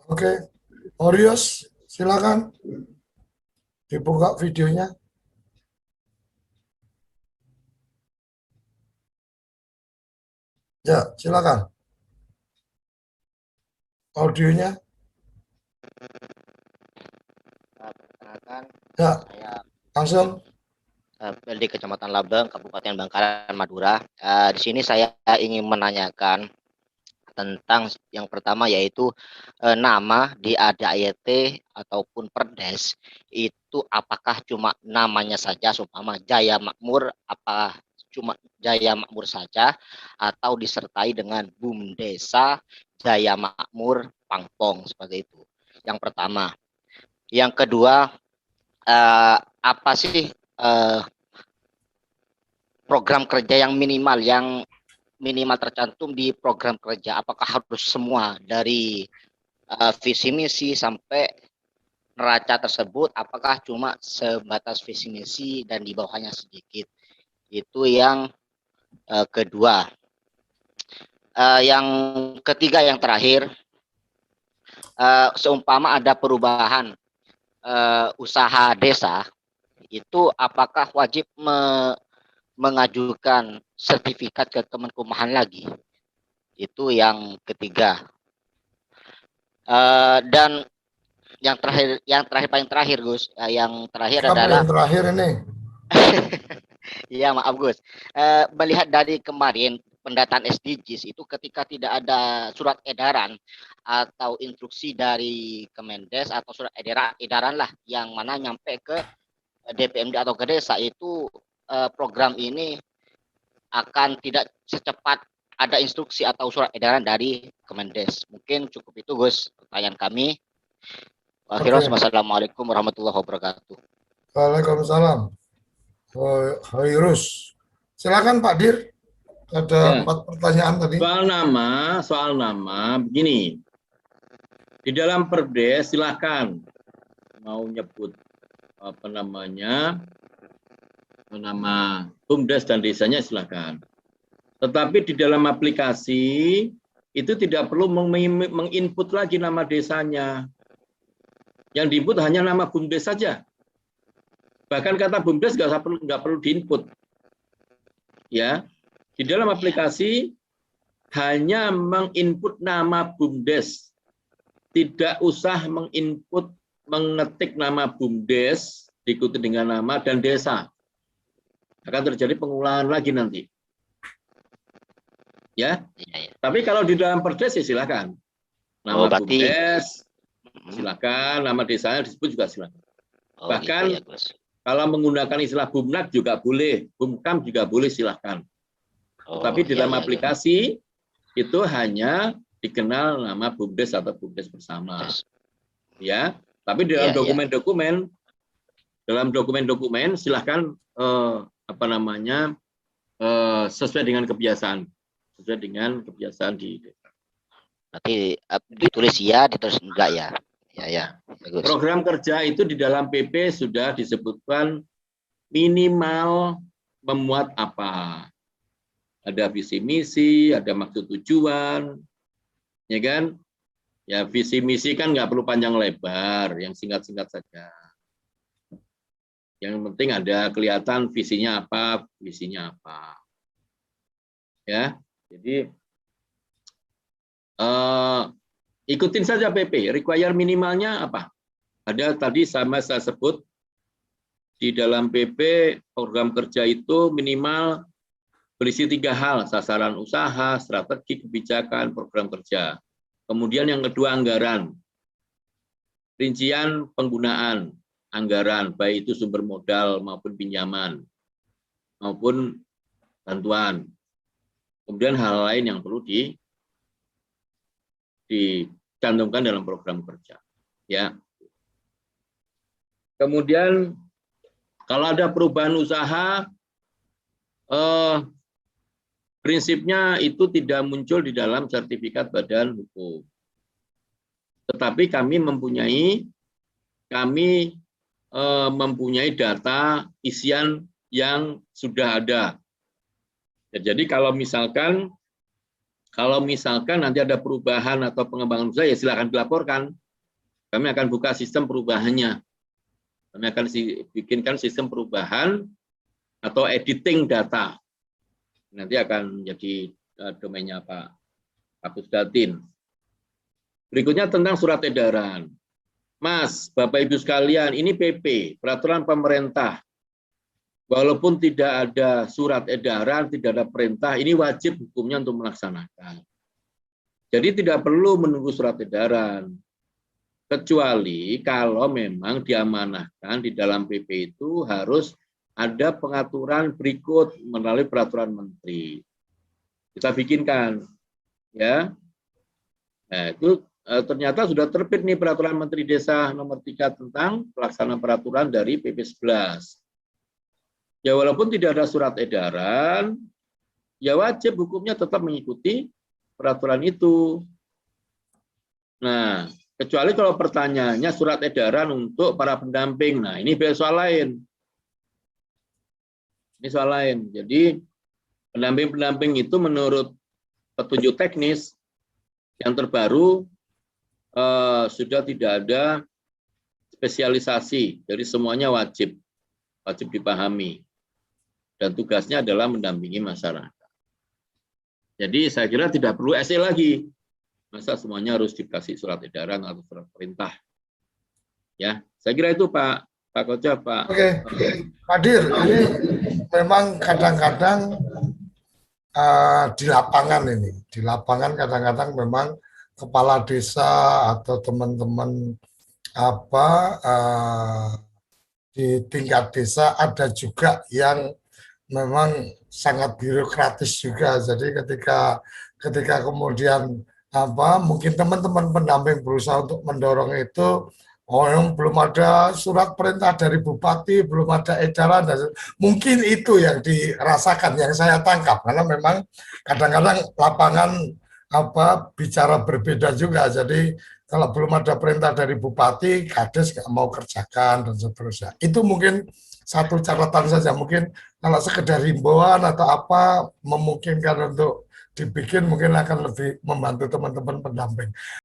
Oke, Orios, silakan dibuka videonya. Ya, silakan. Audionya. Perkenalkan, Ya, saya langsung. di Kecamatan Labeng, Kabupaten Bangkalan, Madura. Di sini saya ingin menanyakan tentang yang pertama yaitu nama di ADART ataupun Perdes itu apakah cuma namanya saja, seumpama Jaya Makmur, apa cuma Jaya Makmur saja atau disertai dengan BUMDesa Jaya Makmur Pangpong seperti itu. Yang pertama. Yang kedua, apa sih program kerja yang minimal tercantum di program kerja? Apakah harus semua dari visi misi sampai neraca tersebut? Apakah cuma sebatas visi misi dan di bawahnya sedikit? Itu yang kedua. Yang ketiga, yang terakhir, seumpama ada perubahan usaha desa, itu apakah wajib mengajukan sertifikat ke Kemenkumham lagi? Itu yang ketiga. Dan yang terakhir paling terakhir Gus, yang terakhir Apa adalah yang terakhir ini? ya maaf Gus, melihat dari kemarin pendataan SDGs itu ketika tidak ada surat edaran atau instruksi dari Kemendes atau surat edaran lah yang mana nyampe ke DPMD atau ke desa itu, program ini akan tidak secepat ada instruksi atau surat edaran dari Kemendes. Mungkin cukup itu Gus pertanyaan kami. Oke, Wassalamualaikum warahmatullahi wabarakatuh. Waalaikumsalam. Hairus. Silakan Pak Dir. Ada Ya, 4 pertanyaan tadi. soal nama begini. Di dalam Perdes silakan mau nyebut apa namanya, nama BUMDes dan desanya silakan. Tetapi di dalam aplikasi itu tidak perlu menginput lagi nama desanya. Yang diinput hanya nama BUMDes saja. Bahkan kata BUMDes nggak perlu diinput. Ya, di dalam aplikasi hanya menginput nama BUMDes. Tidak usah mengetik nama BUMDes diikuti dengan nama dan desa. Akan terjadi pengulangan lagi nanti. Ya. Tapi kalau di dalam Perdes ya silakan. Nama BUMDes silakan, nama desanya disebut juga silakan. Bahkan gitu ya, kalau menggunakan istilah BUMNAK juga boleh, BUMKAM juga boleh silakan. Tapi di dalam aplikasi itu hanya dikenal nama BUMDes atau BUMDes bersama. Ya, tapi dalam dokumen-dokumen silahkan apa namanya sesuai dengan kebiasaan di desa. Nanti ditulis ya, ditulis enggak ya? Ya. Bagus. Program kerja itu di dalam PP sudah disebutkan minimal memuat apa? Ada visi misi, ada maksud tujuan, ya kan? Ya visi misi kan nggak perlu panjang lebar, yang singkat-singkat saja. Yang penting ada kelihatan visinya apa, misinya apa. Ya, jadi ikutin saja PP. Require minimalnya apa? Ada tadi sama saya sebut di dalam PP program kerja itu minimal berisi 3 hal: sasaran usaha, strategi kebijakan, program kerja. Kemudian yang kedua anggaran, rincian penggunaan anggaran, baik itu sumber modal maupun pinjaman maupun bantuan. Kemudian hal lain yang perlu dicantumkan dalam program kerja. Ya. Kemudian kalau ada perubahan usaha, prinsipnya itu tidak muncul di dalam sertifikat badan hukum. Tetapi kami mempunyai data isian yang sudah ada. Jadi kalau misalkan Kalau misalkan nanti ada perubahan atau pengembangan usaha, ya silakan dilaporkan. Kami akan buka sistem perubahannya. Kami akan bikinkan sistem perubahan atau editing data. Nanti akan menjadi domainnya Pak Pusdatin. Berikutnya tentang surat edaran. Mas, Bapak Ibu sekalian, ini PP, peraturan pemerintah. Walaupun tidak ada surat edaran, tidak ada perintah, ini wajib hukumnya untuk melaksanakan. Jadi tidak perlu menunggu surat edaran. Kecuali kalau memang diamanahkan di dalam PP itu harus ada pengaturan berikut melalui peraturan menteri. Kita bikinkan, ya. Nah, itu ternyata sudah terbit nih peraturan Menteri Desa nomor 3 tentang pelaksanaan peraturan dari PP 11. Ya walaupun tidak ada surat edaran, ya wajib hukumnya tetap mengikuti peraturan itu. Nah, kecuali kalau pertanyaannya surat edaran untuk para pendamping. Nah, ini soal lain. Ini soal lain. Jadi, pendamping-pendamping itu menurut petunjuk teknis yang terbaru sudah tidak ada spesialisasi. Jadi semuanya wajib dipahami. Dan tugasnya adalah mendampingi masyarakat. Jadi saya kira tidak perlu SE lagi. Masa semuanya harus dikasih surat edaran atau surat perintah. Ya, saya kira itu Pak Koca, Pak. Oke, Pak Dir, ini memang kadang-kadang di lapangan kadang-kadang memang kepala desa atau teman-teman di tingkat desa ada juga yang memang sangat birokratis juga. Jadi ketika kemudian mungkin teman-teman pendamping berusaha untuk mendorong itu, yang belum ada surat perintah dari bupati, belum ada edaran, dan mungkin itu yang dirasakan, yang saya tangkap, karena memang kadang-kadang lapangan bicara berbeda juga. Jadi kalau belum ada perintah dari bupati, kades nggak mau kerjakan dan seterusnya. Itu mungkin satu catatan saja. Mungkin kalau sekedar himbauan atau apa memungkinkan untuk dibikin, mungkin akan lebih membantu teman-teman pendamping.